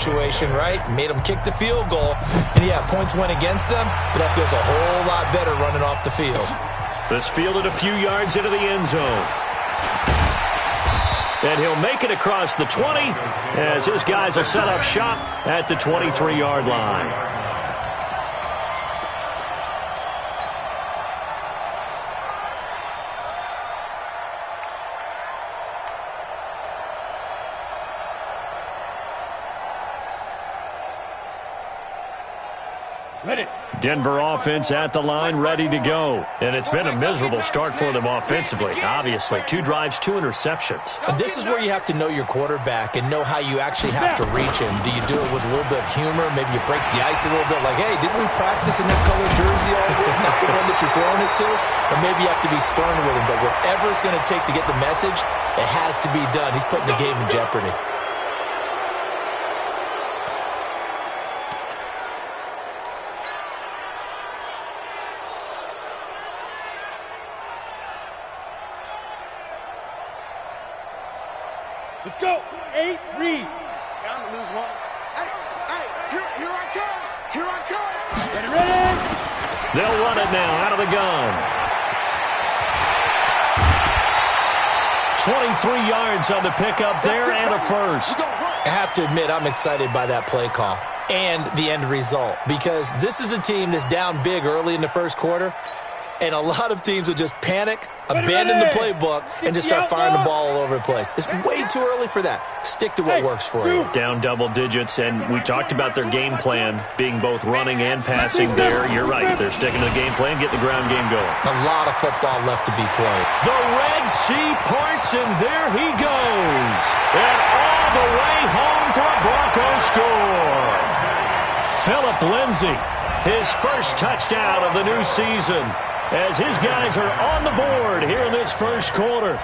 situation, right? Made them kick the field goal. And, yeah, points went against them, but that feels a whole lot better running off the field. This fielded a few yards into the end zone. And he'll make it across the 20 as his guys will set up shop at the 23-yard line. Denver offense at the line, ready to go. And it's been a miserable start for them offensively, obviously. 2 drives, 2 interceptions. And this is where you have to know your quarterback and know how you actually have to reach him. Do you do it with a little bit of humor? Maybe you break the ice a little bit like, hey, didn't we practice in that colored jersey all week? Not the one that you're throwing it to? Or maybe you have to be stern with him. But whatever it's going to take to get the message, it has to be done. He's putting the game in jeopardy. Let's go. 8, read. Down to lose one. Hey, here I come. Here I come. Ready. They'll run it now out of the gun. 23 yards on the pickup there and a first. I have to admit, I'm excited by that play call and the end result because this is a team that's down big early in the first quarter. And a lot of teams will just panic, abandon the playbook, and just start firing the ball all over the place. It's way too early for that. Stick to what works for you. Down double digits, and we talked about their game plan being both running and passing there. You're right. They're sticking to the game plan, getting the ground game going. A lot of football left to be played. The Red Sea parts, and there he goes. And all the way home for a Broncos score. Phillip Lindsay, his first touchdown of the new season, as his guys are on the board here in this first quarter.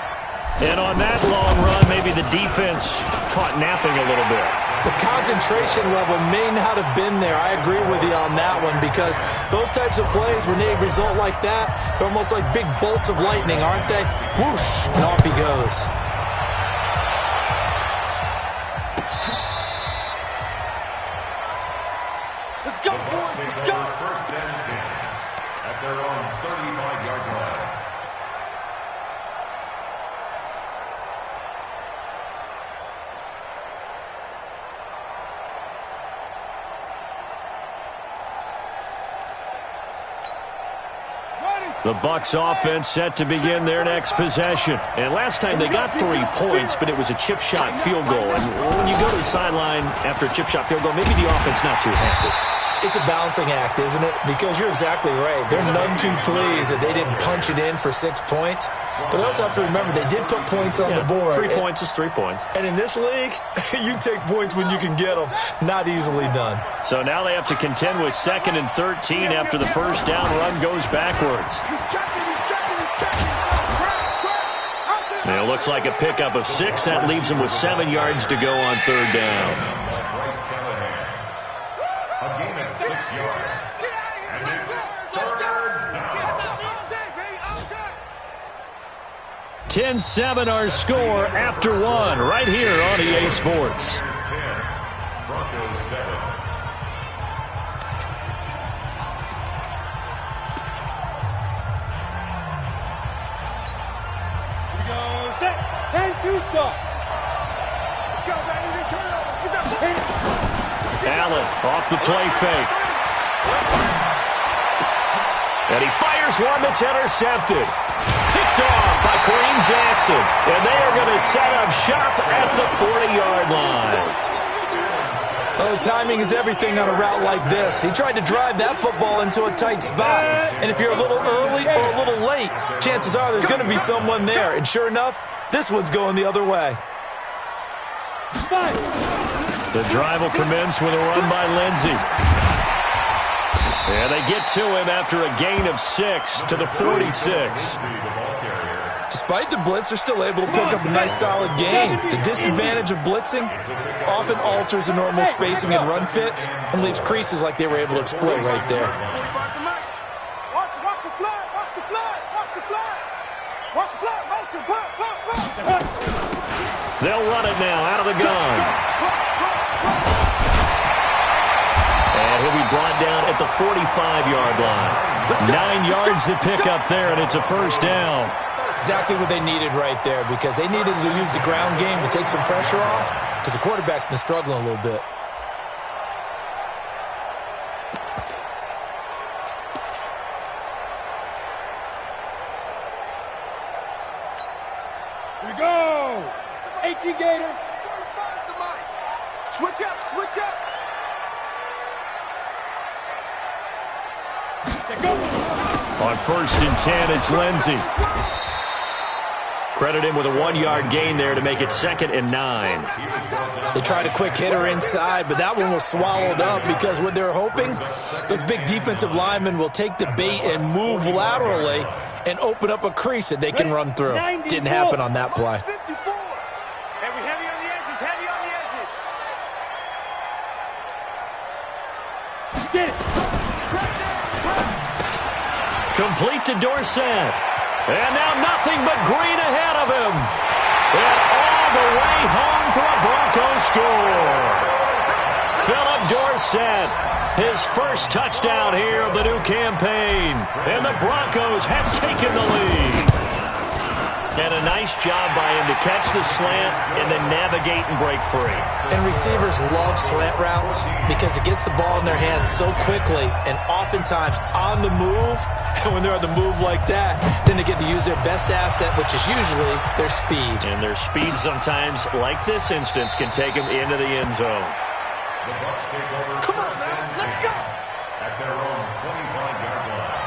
And on that long run, maybe the defense caught napping a little bit. The concentration level may not have been there. I agree with you on that one because those types of plays, when they result like that, they're almost like big bolts of lightning, aren't they? Whoosh, and off he goes. Let's go, boys. Let's go. First and 10 at their own 35-yard line. The Bucs offense set to begin their next possession. And last time they got 3 points, but it was a chip shot field goal. And when you go to the sideline after a chip shot field goal, maybe the offense not too happy. It's a balancing act, isn't it? Because you're exactly right. They're none too pleased that they didn't punch it in for 6 points. But they also have to remember they did put points on the board. 3 points is 3 points. And in this league, you take points when you can get them. Not easily done. So now they have to contend with 2nd and 13 after the first down run goes backwards. Now it looks like a pickup of 6. That leaves them with 7 yards to go on 3rd down. A gain of 6 yards. And it's 3rd down. 10-7 our score after 1 right here on EA Sports. Broncos 7. And 2 stop. Let's go, baby. Turnover. Get that ball. Allen off the play fake. And he fires one that's intercepted. Picked off by Kareem Jackson. And they are going to set up shop at the 40-yard line. Oh, timing is everything on a route like this. He tried to drive that football into a tight spot. And if you're a little early or a little late, chances are there's going to be someone there. And sure enough, this one's going the other way. The drive will commence with a run by Lindsay. And they get to him after a gain of 6 to the 46. Despite the blitz, they're still able to pick up a nice solid gain. The disadvantage of blitzing often alters the normal spacing and run fits and leaves creases like they were able to exploit right there. Watch the flag. Watch the flag. Watch the flag. Watch the flag. Motion. They'll run it now out of the gun. he'll be brought down at the 45-yard line. 9 yards to pick up there, and it's a first down. Exactly what they needed right there, because they needed to use the ground game to take some pressure off, because the quarterback's been struggling a little bit. Here we go. 18 Gator. Switch up, switch up. On 1st and 10, it's Lindsey. Credit him with a 1-yard gain there to make it 2nd and 9. They tried a quick hitter inside, but that one was swallowed up because what they're hoping, those big defensive linemen will take the bait and move laterally and open up a crease that they can run through. Didn't happen on that play. Heavy on the edges, heavy on the edges. Get it. Complete to Dorsett. And now nothing but green ahead of him. And all the way home for a Broncos score. Philip Dorsett, his first touchdown here of the new campaign. And the Broncos have taken the lead. And a nice job by him to catch the slant and then navigate and break free. And receivers love slant routes because it gets the ball in their hands so quickly and oftentimes on the move. And when they're on the move like that, then they get to use their best asset, which is usually their speed. And their speed sometimes, like this instance, can take them into the end zone. The Bucs take over. Come on, man. Let's go. At their own 25-yard line.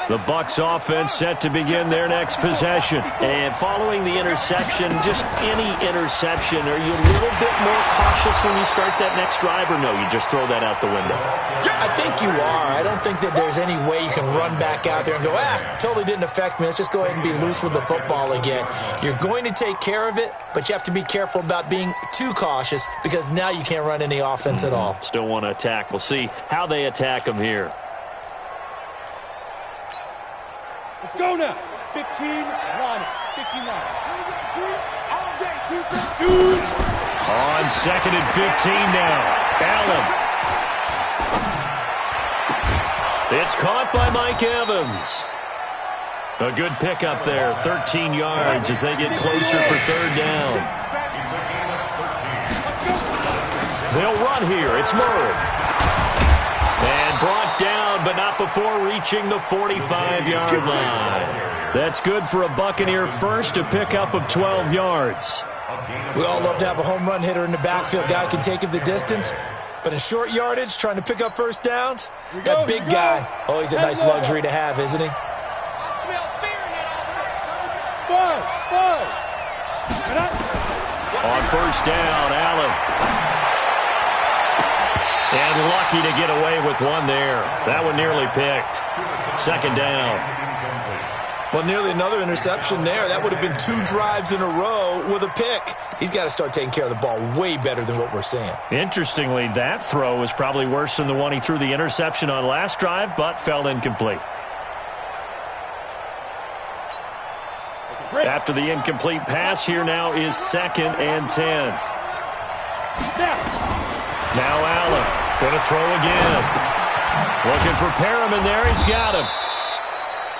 The Bucs offense set to begin their next possession. And following the interception, just any interception, are you a little bit more cautious when you start that next drive, or no, you just throw that out the window? I think you are. I don't think that there's any way you can run back out there and go, totally didn't affect me. Let's just go ahead and be loose with the football again. You're going to take care of it, but you have to be careful about being too cautious because now you can't run any offense at all. Still want to attack. We'll see how they attack them here. Let's go now. 15, line it. 15, line it. All day, defense. Shoot. On 2nd and 15 now. Allen. It's caught by Mike Evans. A good pickup there. 13 yards as they get closer for 3rd down. They'll run here. It's Murray. And brought down, but not before reaching the 45-yard line. That's good for a Buccaneer first, a pickup of 12 yards. We all love to have a home run hitter in the backfield. Guy can take it the distance. But in short yardage, trying to pick up first downs, that big guy, he's a nice luxury to have, isn't he? I smell fear in that offense. On 1st down, Allen. And lucky to get away with one there. That one nearly picked. 2nd down. Well, nearly another interception there. That would have been 2 drives in a row with a pick. He's got to start taking care of the ball way better than what we're seeing. Interestingly, that throw was probably worse than the one he threw the interception on last drive, but fell incomplete. After the incomplete pass, here now is 2nd and 10. Now Allen. Going to throw again. Looking for Perriman there. He's got him.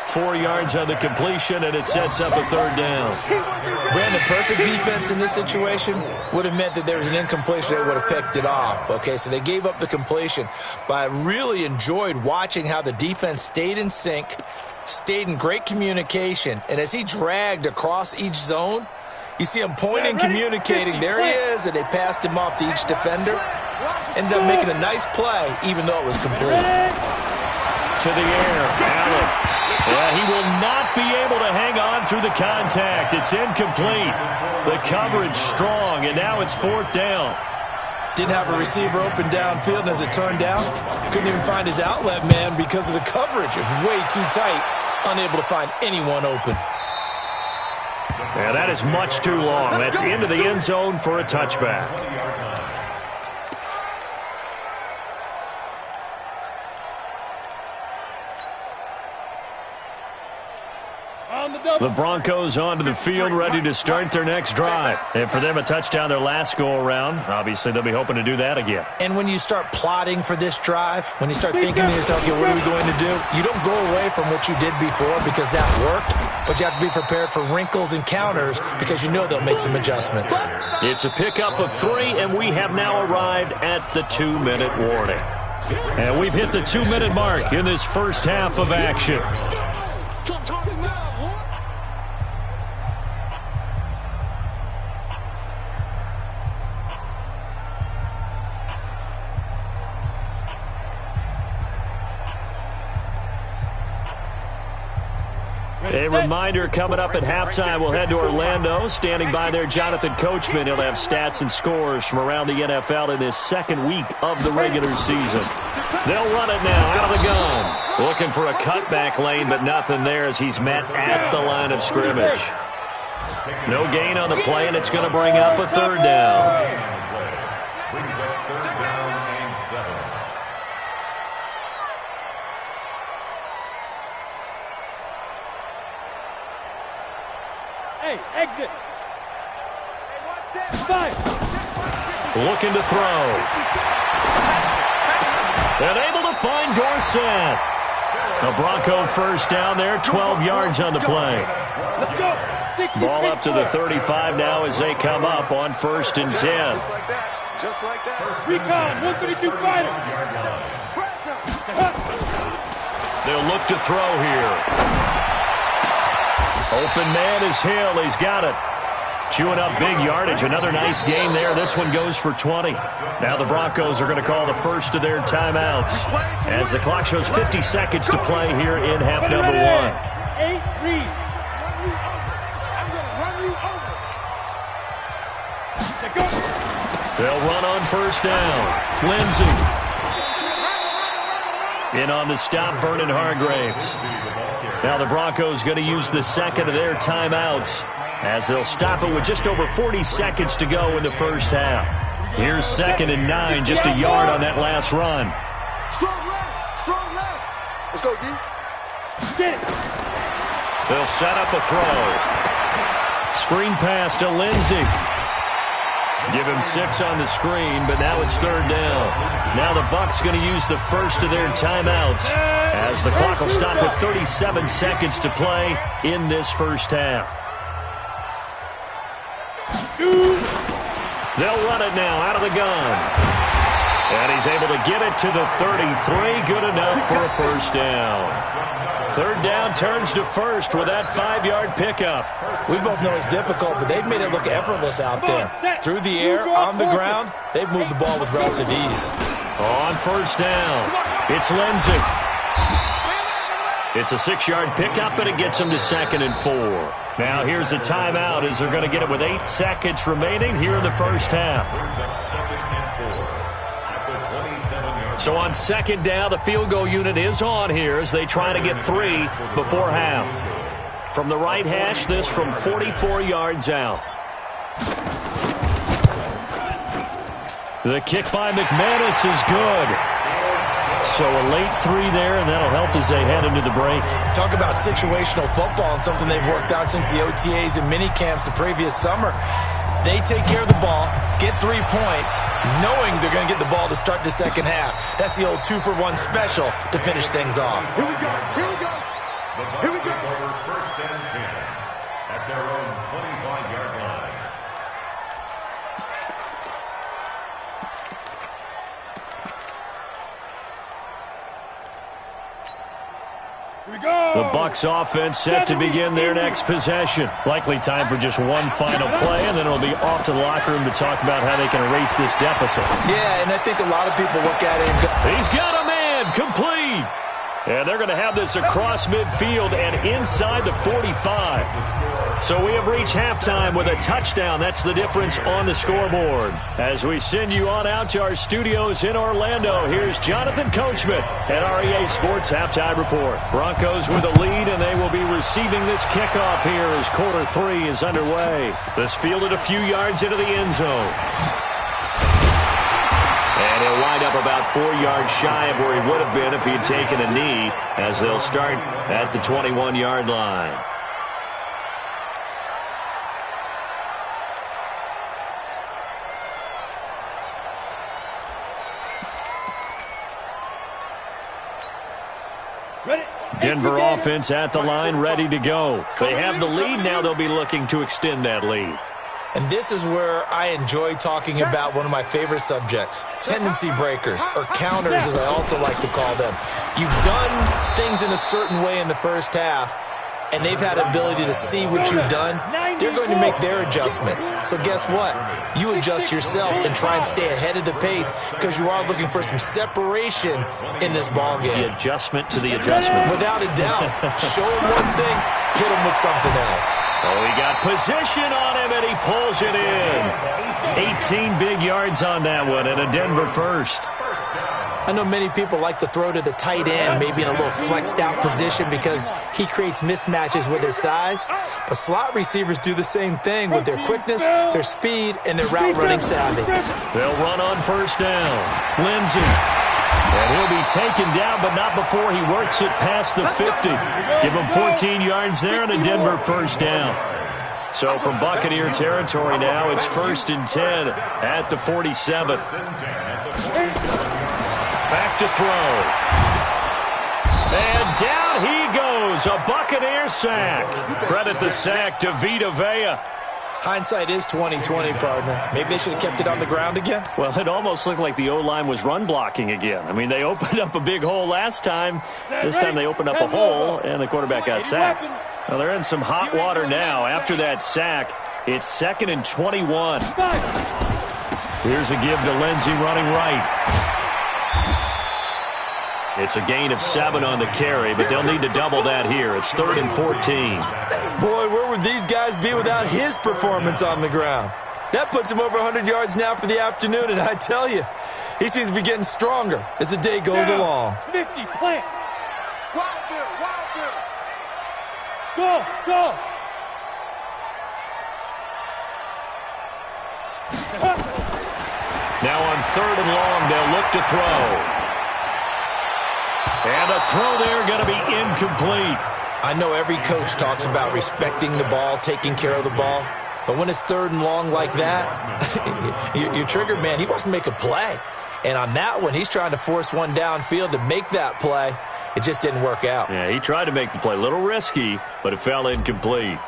4 yards on the completion, and it sets up a 3rd down. Brandon, perfect defense in this situation would have meant that there was an incompletion. They would have picked it off. Okay, so they gave up the completion. But I really enjoyed watching how the defense stayed in sync, stayed in great communication. And as he dragged across each zone, you see him pointing, communicating. There he is, and they passed him off to each defender. Ended up making a nice play, even though it was complete. To the air, Allen. Yeah, he will not be able to hang on through the contact. It's incomplete. The coverage strong, and now it's 4th down. Didn't have a receiver open downfield, and as it turned out, couldn't even find his outlet man because of the coverage. It was way too tight, unable to find anyone open. Yeah, that is much too long. That's into the end zone for a touchback. The Broncos onto the field, ready to start their next drive. And for them, a touchdown their last go-around. Obviously, they'll be hoping to do that again. And when you start plotting for this drive, when you start thinking to yourself, okay, what are we going to do? You don't go away from what you did before because that worked, but you have to be prepared for wrinkles and counters because you know they'll make some adjustments. It's a pickup of 3, and we have now arrived at the 2-minute warning. And we've hit the 2-minute mark in this first half of action. A reminder, coming up at halftime, we'll head to Orlando. Standing by there, Jonathan Coachman. He'll have stats and scores from around the NFL in this second week of the regular season. They'll run it now out of the gun. Looking for a cutback lane, but nothing there as he's met at the line of scrimmage. No gain on the play, and it's going to bring up a third down. Brings up third down and 7. Hey, exit. Five. Looking to throw. And able to find Dorsett. The Bronco first down there, 12 yards on the play. Let's go. Ball up to the 35 now as they come up on 1st and 10. Just like that. Just like that. Recon, 132 fighter. They'll look to throw here. Open man is Hill. He's got it. Chewing up big yardage. Another nice gain there. This one goes for 20. Now the Broncos are going to call the first of their timeouts as the clock shows 50 seconds to play here in half number 1. 8 read. I'm going to run you over. They'll run on first down. Lindsey. In on the stop, Vernon Hargraves. Now the Broncos going to use the second of their timeouts as they'll stop it with just over 40 seconds to go in the first half. Here's 2nd and 9, just a yard on that last run. Strong left. Strong left. Let's go, D. Get it. They'll set up a throw. Screen pass to Lindsey. Give him 6 on the screen, but now it's third down. Now the Bucs going to use the first of their timeouts as the clock will stop with 37 seconds to play in this first half. They'll run it now out of the gun. And he's able to get it to the 33. Good enough for a first down. Third down turns to first with that 5-yard pickup. We both know it's difficult, but they've made it look effortless out there. Through the air, on the ground, they've moved the ball with relative ease. On first down, it's Lindsey. It's a 6-yard pickup, and it gets them to 2nd and 4. Now here's a timeout as they're going to get it with 8 seconds remaining here in the first half. So on 2nd down, the field goal unit is on here as they try to get 3 before half. From the right hash, this from 44 yards out. The kick by McManus is good. So a late 3 there, and that'll help as they head into the break. Talk about situational football and something they've worked out since the OTAs and mini camps the previous summer. They take care of the ball, get 3 points, knowing they're going to get the ball to start the second half. That's the old 2-for-1 special to finish things off. Here we go. Here we go. Here we go. First and 10 at their own 25-yard line. Here we go. The Bucs offense set to begin their next possession. Likely time for just one final play, and then it'll be off to the locker room to talk about how they can erase this deficit. Yeah, and I think a lot of people look at it and go, He's got a man, complete. And they're going to have this across midfield and inside the 45. So we have reached halftime with a touchdown. That's the difference on the scoreboard. As we send you on out to our studios in Orlando, here's Jonathan Coachman at REA Sports Halftime Report. Broncos with a lead, and they will be receiving this kickoff here as quarter 3 is underway. This fielded a few yards into the end zone. And he'll wind up about 4 yards shy of where he would have been if he had taken a knee, as they'll start at the 21-yard line. Denver offense at the line, ready to go. They have the lead now. They'll be looking to extend that lead. And this is where I enjoy talking about one of my favorite subjects, tendency breakers, or counters as I also like to call them. You've done things in a certain way in the first half, and they've had the ability to see what you've done. They're going to make their adjustments. So guess what? You adjust yourself and try and stay ahead of the pace because you are looking for some separation in this ball game. The adjustment to the adjustment. Without a doubt. Show him one thing, hit him with something else. Oh, he got position on him, and he pulls it in. 18 big yards on that one, and a Denver first. I know many people like to throw to the tight end, maybe in a little flexed out position because he creates mismatches with his size. But slot receivers do the same thing with their quickness, their speed, and their route running savvy. They'll run on first down. Lindsey. And he'll be taken down, but not before he works it past the 50. Give him 14 yards there and a Denver first down. So from Buccaneer territory now, it's 1st and 10 at the 47. Back to throw. And down he goes. A Buccaneer sack. Credit the sack to Vita Vea. Hindsight is 20/20, partner. Maybe they should have kept it on the ground again. Well, it almost looked like the O-line was run blocking again. I mean, they opened up a big hole last time. This time they opened up a hole, and the quarterback got sacked. Well, they're in some hot water now. After that sack, it's 2nd and 21. Here's a give to Lindsey running right. It's a gain of 7 on the carry, but they'll need to double that here. It's 3rd and 14. Boy, where would these guys be without his performance on the ground? That puts him over 100 yards now for the afternoon, and I tell you, he seems to be getting stronger as the day goes along. 50, plant. Wild bill. Go. Now on 3rd and long, they'll look to throw. And a throw there going to be incomplete. I know every coach talks about respecting the ball, taking care of the ball. But when it's 3rd and long like that, your trigger man, he wants to make a play. And on that one, he's trying to force one downfield to make that play. It just didn't work out. Yeah, he tried to make the play. A little risky, but it fell incomplete.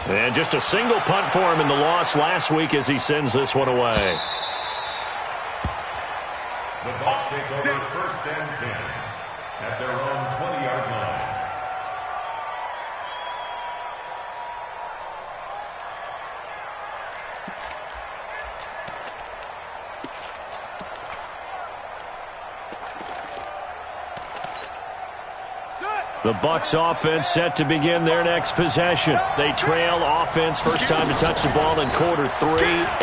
And just a single punt for him in the loss last week as he sends this one away. The Bucs take over 1st and 10 at their own 20-yard line. The Bucs offense set to begin their next possession. They trail offense, first time to touch the ball in quarter 3,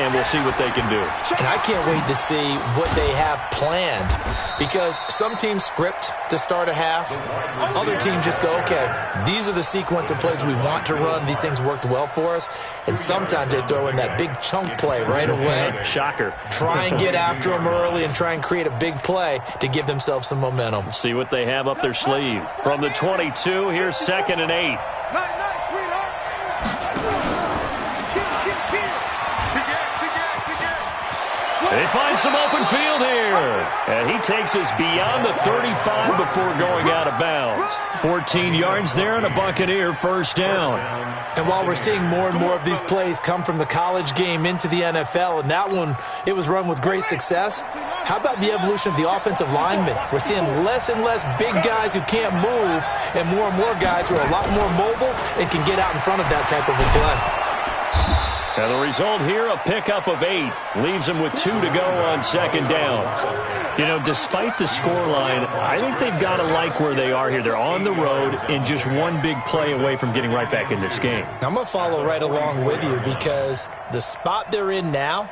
and we'll see what they can do. And I can't wait to see what they have planned because some teams script to start a half. Other teams just go, okay, these are the sequence of plays we want to run. These things worked well for us. And sometimes they throw in that big chunk play right away. Shocker. Try and get after them early and try and create a big play to give themselves some momentum. See what they have up their sleeve. From the 22, here's 2nd and 8. Nice, sweetheart. They find some open field here. And he takes us beyond the 35 before going out of bounds. 14 yards there and a Buccaneer first down. And while we're seeing more and more of these plays come from the college game into the NFL, and that one, it was run with great success, how about the evolution of the offensive linemen? We're seeing less and less big guys who can't move and more guys who are a lot more mobile and can get out in front of that type of a play. And the result here, a pickup of 8. Leaves them with 2 to go on 2nd down. You know, despite the scoreline, I think they've got to like where they are here. They're on the road and just one big play away from getting right back in this game. I'm going to follow right along with you because the spot they're in now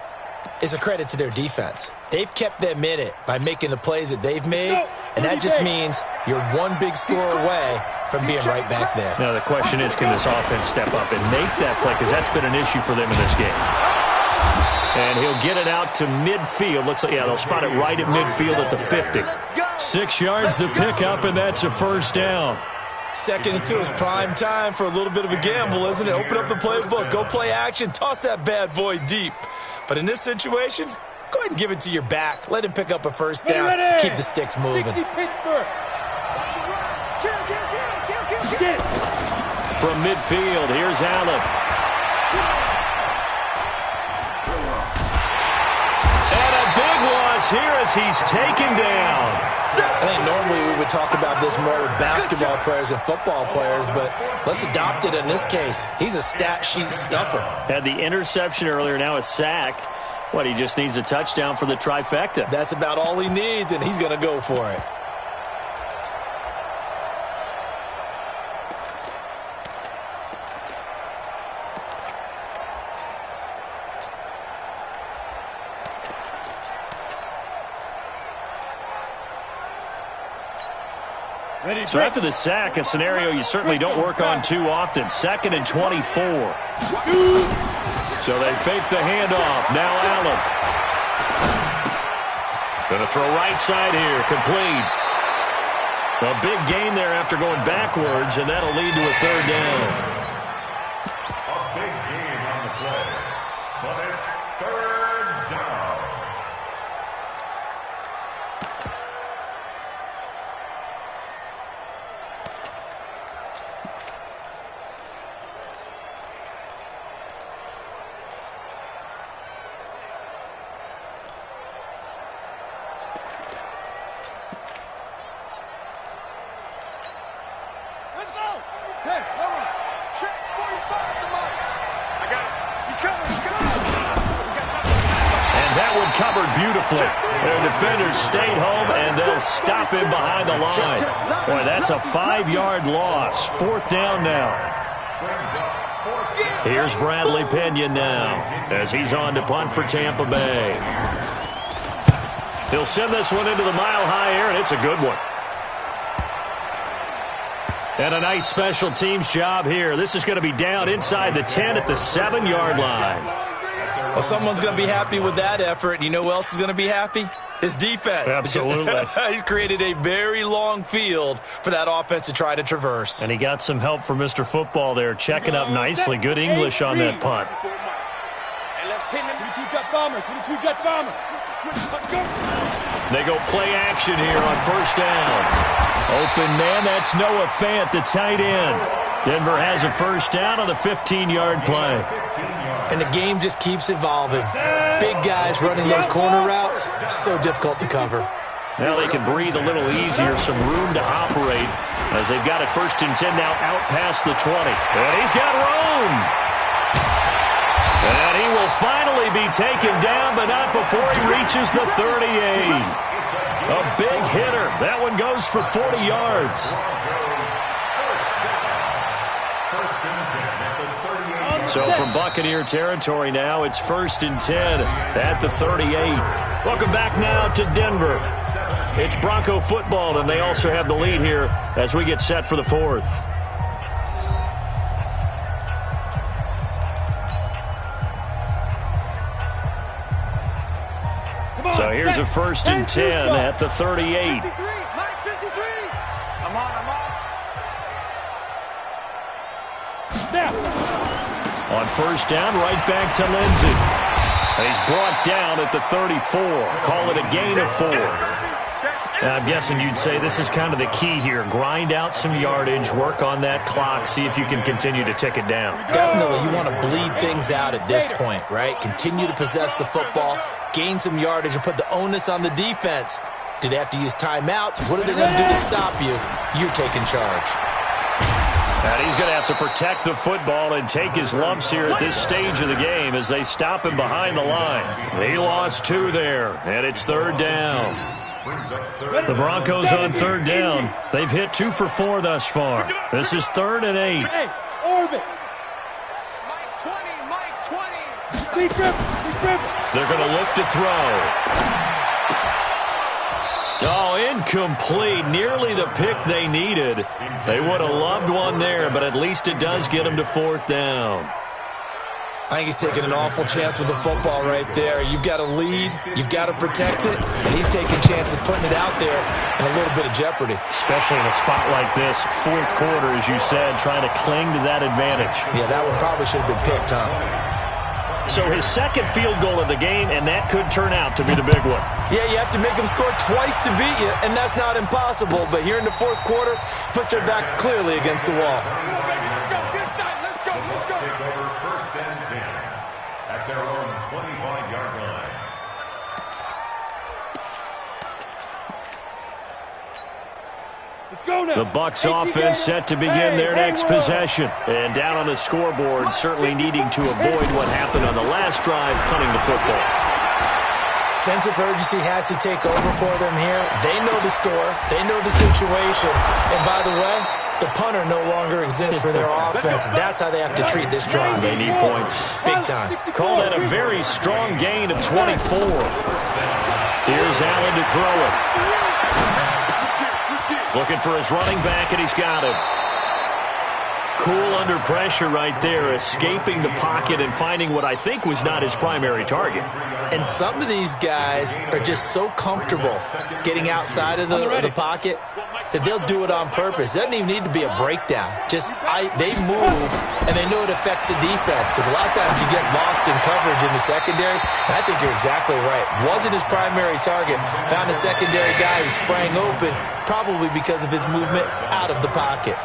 is a credit to their defense. They've kept them in it by making the plays that they've made, and that just means you're one big score away from being right back there. Now, the question is, can this offense step up and make that play? Because that's been an issue for them in this game. And he'll get it out to midfield. Looks like, yeah, they'll spot it right at midfield at the 50. 6 yards the pickup, and that's a first down. 2nd and 2 is prime time for a little bit of a gamble, isn't it? Open up the playbook, go play action, toss that bad boy deep. But in this situation, Go ahead and give it to your back. Let him pick up a first down. Keep the sticks moving. From midfield, here's Allen. And a big loss here as he's taken down. I think normally we would talk about this more with basketball players and football players, but let's adopt it in this case. He's a stat sheet stuffer. Had the interception earlier, now a sack. What, he just needs a touchdown for the trifecta. That's about all he needs, and he's going to go for it. So after the sack, a scenario you certainly don't work on too often. 2nd and 24. So they fake the handoff. Now Allen. Going to throw right side here. Complete. A big gain there after going backwards, and that'll lead to a 3rd down. A big gain on the play, but it's 3rd down. Covered beautifully. Their defenders stayed home, and they'll stop him behind the line. Boy, that's a 5-yard loss. 4th down now. Here's Bradley Pinion now as he's on to punt for Tampa Bay. He'll send this one into the mile-high air, and it's a good one. And a nice special teams job here. This is going to be down inside the 10 at the 7-yard line. Well, someone's going to be happy with that effort. You know who else is going to be happy? His defense. Absolutely. He's created a very long field for that offense to try to traverse. And he got some help from Mr. Football there, checking up nicely. Good English on that punt. They go play action here on 1st down. Open man, that's Noah Fant, the tight end. Denver has a 1st down on the 15-yard play. And the game just keeps evolving. Big guys running those corner routes, so difficult to cover. Now they can breathe a little easier, some room to operate as they've got it 1st and 10 now out past the 20. And he's got room. And he will finally be taken down, but not before he reaches the 38. A big hitter. That one goes for 40 yards. So from Buccaneer territory now, it's 1st and 10 at the 38. Welcome back now to Denver. It's Bronco football, and they also have the lead here as we get set for the 4th. So here's a 1st and 10 at the 38. On 1st down, right back to Lindsey. And he's brought down at the 34. Call it a gain of 4. Now, I'm guessing you'd say this is kind of the key here. Grind out some yardage, work on that clock, see if you can continue to tick it down. Definitely, you want to bleed things out at this point, right? Continue to possess the football, gain some yardage, and put the onus on the defense. Do they have to use timeouts? What are they going to do to stop you? You're taking charge. And he's going to have to protect the football and take his lumps here at this stage of the game as they stop him behind the line. He lost 2 there, and it's 3rd down. The Broncos on 3rd down. They've hit 2 for 4 thus far. This is 3rd and 8. Orbit. Mike 20. They're going to look to throw. Oh, incomplete. Nearly the pick they needed. They would have loved one there, but at least it does get them to 4th down. I think he's taking an awful chance with the football right there. You've got to lead, you've got to protect it, and he's taking chances putting it out there in a little bit of jeopardy. Especially in a spot like this, 4th quarter, as you said, trying to cling to that advantage. Yeah, that one probably should have been picked, huh? So his second field goal of the game, and that could turn out to be the big one. Yeah, you have to make them score twice to beat you, and that's not impossible. But here in the fourth quarter, puts their backs clearly against the wall. Take over first and 10 at their own 25-yard line. The Bucs offense set to begin their next possession. And down on the scoreboard, certainly needing to avoid what happened on the last drive, punting the football. Sense of urgency has to take over for them here. They know the score. They know the situation. And by the way, the punter no longer exists for their offense. That's how they have to treat this drive. They need points. Big time. Call that a very strong gain of 24. Here's Allen to throw it. Looking for his running back, and he's got it. Cool under pressure right there, escaping the pocket and finding what I think was not his primary target. And some of these guys are just so comfortable getting outside of the pocket that they'll do it on purpose. It doesn't even need to be a breakdown. They move, and they know it affects the defense, because a lot of times you get lost in coverage in the secondary, and I think you're exactly right. Wasn't his primary target. Found a secondary guy who sprang open, probably because of his movement out of the pocket.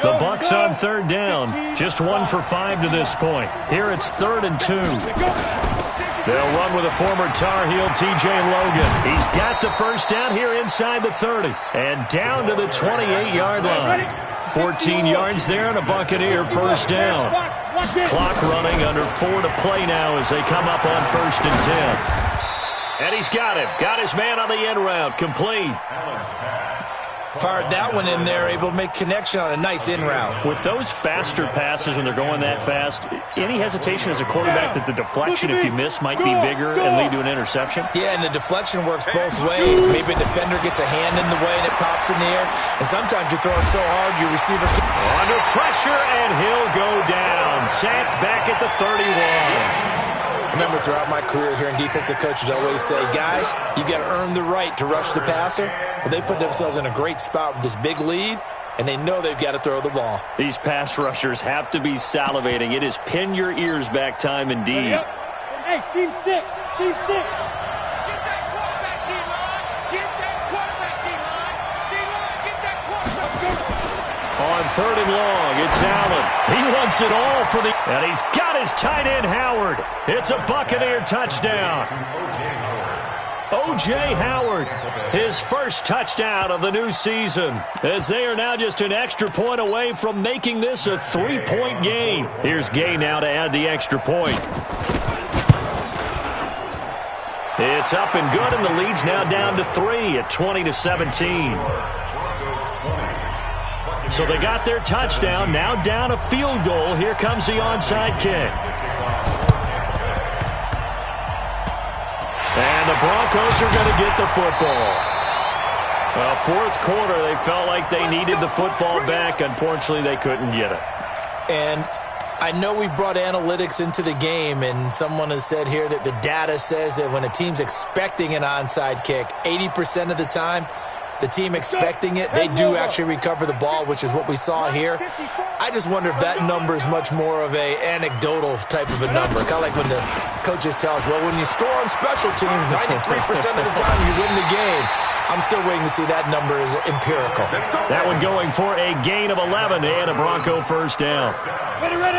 The Bucs on third down. Just 1 for 5 to this point. Here it's 3rd and 2. They'll run with a former Tar Heel, T.J. Logan. He's got the first down here inside the 30. And down to the 28-yard line. 14 yards there and a Buccaneer first down. Clock running, under 4 to play now as they come up on 1st and 10. And he's got him. Got his man on the end route. Complete. Fired that one in there, able to make connection on a nice in route. With those faster passes when they're going that fast, any hesitation as a quarterback that the deflection, if you miss, might be bigger and lead to an interception? Yeah, and the deflection works both ways. Maybe a defender gets a hand in the way and it pops in the air. And sometimes you're throwing so hard, your receiver under pressure, and he'll go down. Sacked back at the 31. I remember throughout my career hearing defensive coaches always say, guys, you got to earn the right to rush the passer. Well, they put themselves in a great spot with this big lead, and they know they've got to throw the ball. These pass rushers have to be salivating. It is pin your ears back time indeed. Hey, team 6, team 6. On 3rd and long, it's Allen. He wants it all for the... And he's got his tight end, Howard. It's a Buccaneer touchdown. O.J. Howard, his first touchdown of the new season, as they are now just an extra point away from making this a 3-point game. Here's Gay now to add the extra point. It's up and good, and the lead's now down to 3 at 20-17. So they got their touchdown, now down a field goal. Here comes the onside kick. And the Broncos are going to get the football. Well, fourth quarter, they felt like they needed the football back. Unfortunately, they couldn't get it. And I know we brought analytics into the game, and someone has said here that the data says that when a team's expecting an onside kick, 80% of the time, the team expecting it, they do actually recover the ball, which is what we saw here. I just wonder if that number is much more of a anecdotal type of a number. Kind of like when the coaches tell us, well, when you score on special teams, 93% of the time you win the game. I'm still waiting to see that number is empirical. That one going for a gain of 11 and a Bronco first down.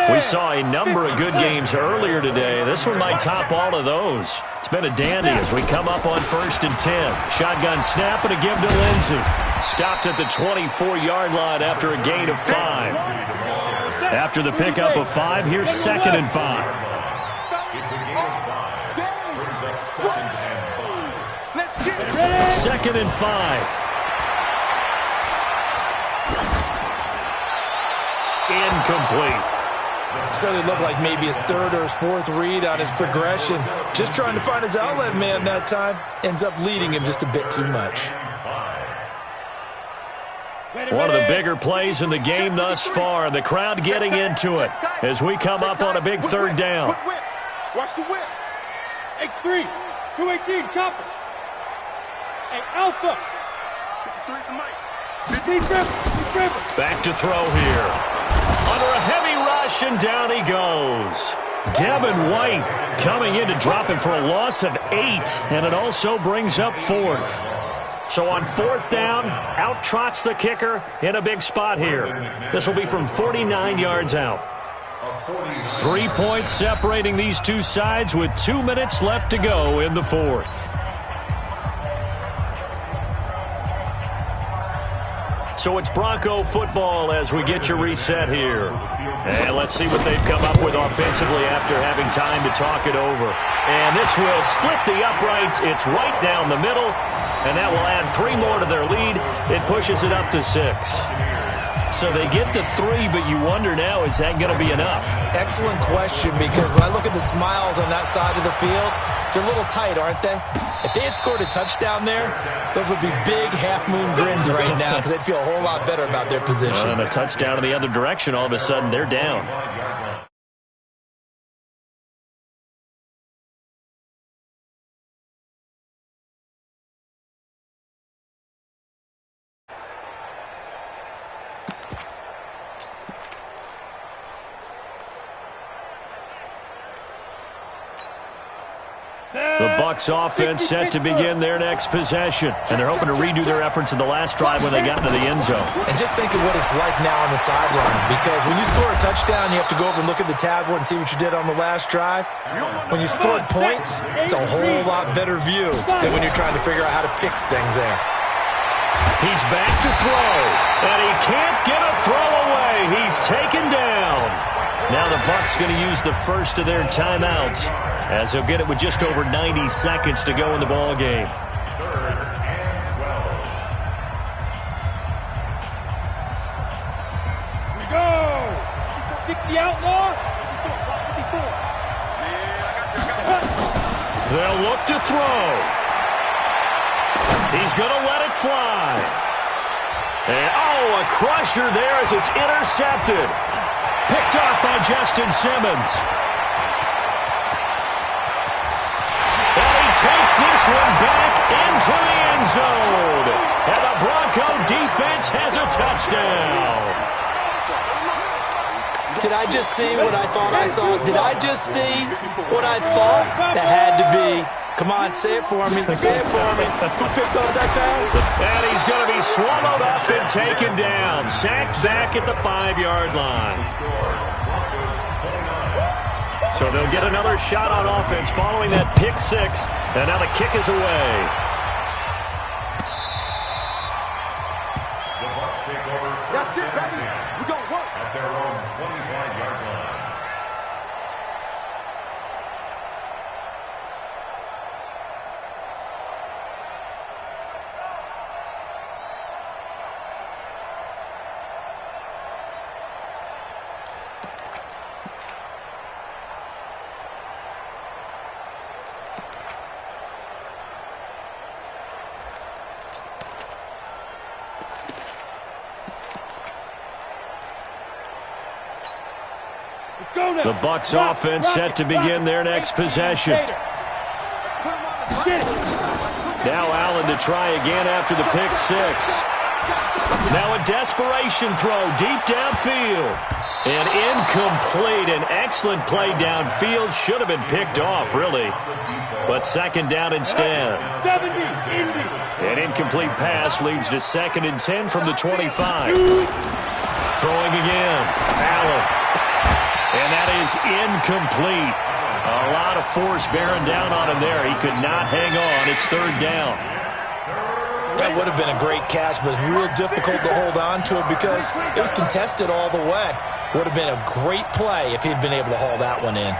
We saw a number of good games earlier today. This one might top all of those. It's been a dandy as we come up on 1st and 10. Shotgun snap and a give to Lindsey. Stopped at the 24-yard line after a gain of 5. After the pickup of 5, here's 2nd and 5. It's a gain of 5. Brings up 2nd and 5. Let's get it ready. 2nd and 5. Incomplete. So it looked like maybe his 3rd or his 4th read on his progression. Just trying to find his outlet man that time. Ends up leading him just a bit too much. One of the bigger plays in the game thus far. The crowd getting into it as we come up on a big 3rd down. Watch the whip. X3, 218, chopper. Hey, Alpha. 53 to Mike. 15 dribble. Back to throw here. Under a heavy rush, and down he goes. Devin White coming in to drop him for a loss of 8, and it also brings up 4th. So on 4th down, out trots the kicker in a big spot here. This will be from 49 yards out. 3 points separating these two sides with 2 minutes left to go in the 4th. So it's Bronco football as we get you reset here. And let's see what they've come up with offensively after having time to talk it over. And this will split the uprights. It's right down the middle. And that will add 3 more to their lead. It pushes it up to 6. So they get the 3, but you wonder now, is that going to be enough? Excellent question, because when I look at the smiles on that side of the field, they're a little tight, aren't they? If they had scored a touchdown there, those would be big half-moon grins right now because they'd feel a whole lot better about their position. And a touchdown in the other direction, all of a sudden they're down. The Bucs offense set to begin their next possession. And they're hoping to redo their efforts in the last drive when they got into the end zone. And just think of what it's like now on the sideline. Because when you score a touchdown, you have to go over and look at the tablet and see what you did on the last drive. When you scored points, it's a whole lot better view than when you're trying to figure out how to fix things there. He's back to throw. And he can't get a throw away. He's taken down. Now the Bucs going to use the first of their timeouts, as they'll get it with just over 90 seconds to go in the ball game. 3rd and 12. Here we go. 60 outlaw. 54. They'll look to throw. He's going to let it fly. And, oh, a crusher there as it's intercepted. Picked off by Justin Simmons. And he takes this one back into the end zone. And the Bronco defense has a touchdown. Did I just see what I thought I saw? Did I just see what I thought? That had to be. Come on, say it for me. Say it for me. Who picked up that pass? And he's going to be swallowed up and taken down. Sacked back at the 5-yard line. So they'll get another shot on offense following that pick 6. And now the kick is away. The Bucs take over. That's it, baby. We're going to work. At their own 25-yard line. The Bucs offense set to begin their next possession. Now Allen to try again after the pick 6. Now a desperation throw deep downfield. And incomplete. An excellent play downfield. Should have been picked off, really. But 2nd down instead. An incomplete pass leads to 2nd and 10 from the 25. Throwing again. Allen. And that is incomplete. A lot of force bearing down on him there. He could not hang on. It's 3rd down. That would have been a great catch, but it's real difficult to hold on to it because it was contested all the way. Would have been a great play if he'd been able to haul that one in.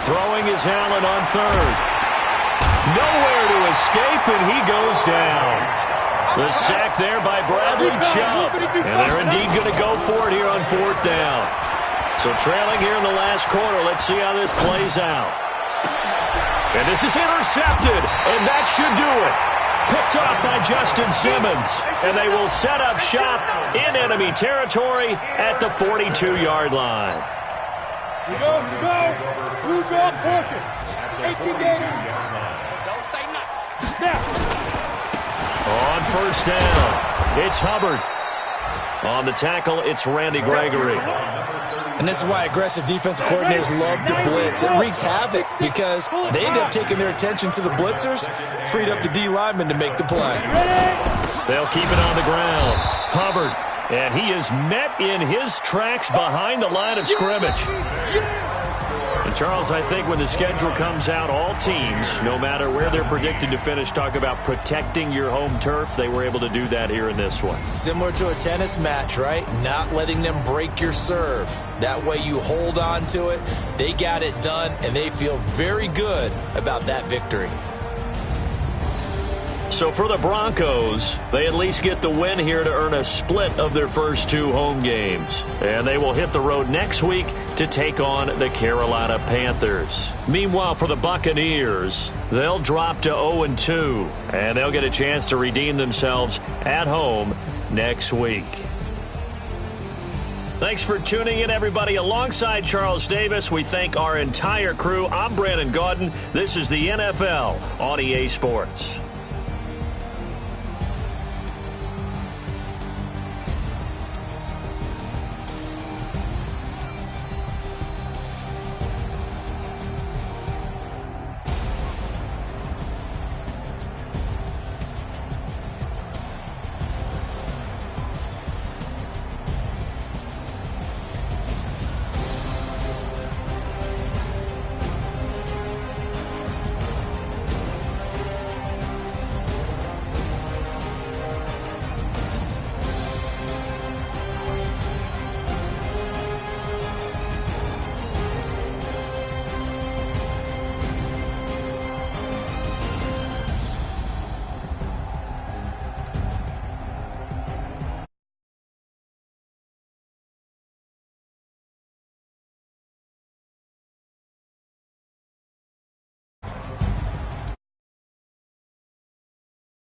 Throwing is Allen on 3rd. Nowhere to escape, and he goes down. The sack there by Bradley Chubb. And they're indeed going to go for it here on 4th down. So trailing here in the last quarter. Let's see how this plays out. And this is intercepted, and that should do it. Picked off by Justin Simmons. And they will set up shop in enemy territory at the 42-yard line. You go. Blue dog focus. 18 games. Don't say nothing. Now. On first down, it's Hubbard. On the tackle, it's Randy Gregory. And this is why aggressive defensive coordinators love to blitz. It wreaks havoc because they end up taking their attention to the blitzers, freed up the D lineman to make the play. They'll keep it on the ground. Hubbard, and he is met in his tracks behind the line of scrimmage. And, Charles, I think when the schedule comes out, all teams, no matter where they're predicted to finish, talk about protecting your home turf. They were able to do that here in this one. Similar to a tennis match, right? Not letting them break your serve. That way you hold on to it. They got it done, and they feel very good about that victory. So for the Broncos, they at least get the win here to earn a split of their first 2 home games. And they will hit the road next week to take on the Carolina Panthers. Meanwhile, for the Buccaneers, they'll drop to 0-2, and they'll get a chance to redeem themselves at home next week. Thanks for tuning in, everybody. Alongside Charles Davis, we thank our entire crew. I'm Brandon Gaudin. This is the NFL on EA Sports.